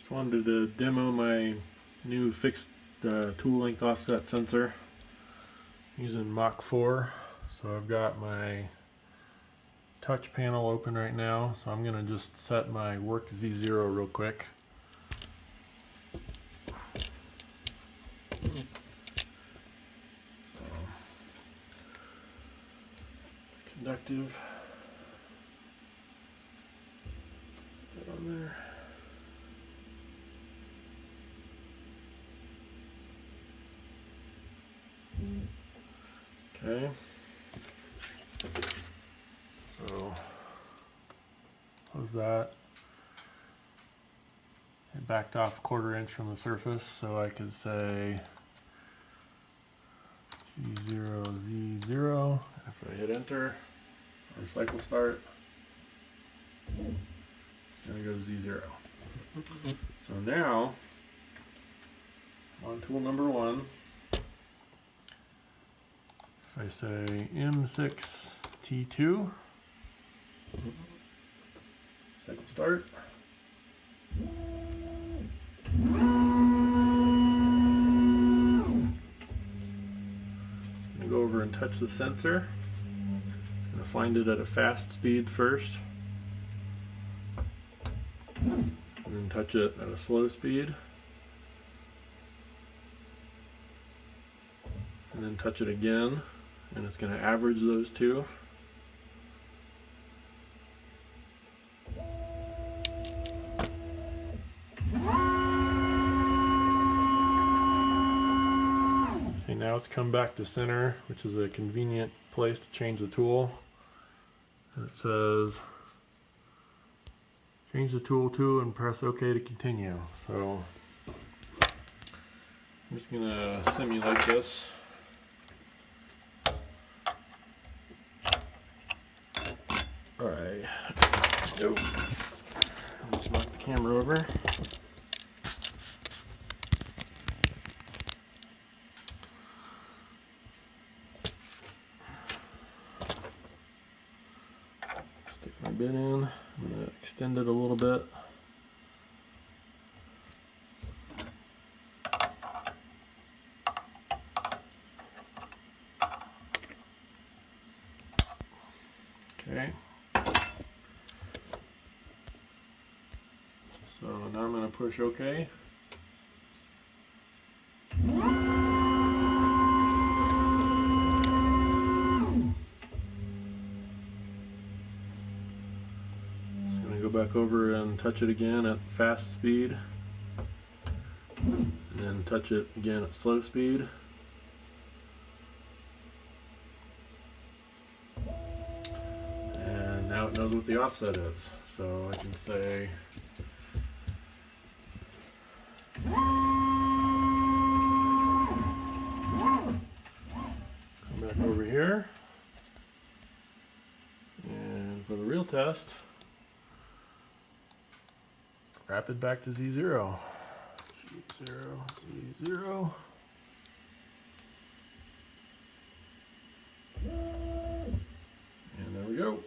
Just wanted to demo my new fixed tool length offset sensor using Mach 4. So I've got my touch panel open right now, so I'm going to just set my work Z0 real quick. So, conductive, put that on there. Okay, so how's that? It backed off a 1/4 inch from the surface, so I could say G0 Z0. If I hit enter or cycle start, it's going to go to Z0. So now on tool number 1. If I say M6T2, cycle start. It's going to go over and touch the sensor. It's going to find it at a fast speed first, and then touch it at a slow speed, and then touch it again. And it's going to average those two. Okay, now it's come back to center, which is a convenient place to change the tool. And it says change the tool to and press OK to continue. So I'm just going to simulate this. Alright, nope. I'll just knock the camera over. Stick my bit in. I'm going to extend it a little bit. Okay. So now I'm going to push OK. Just going to go back over and touch it again at fast speed, and then touch it again at slow speed. And now it knows what the offset is. So I can say come back over here, and for the real test, wrap it back to Z0. G0, Z0. And there we go.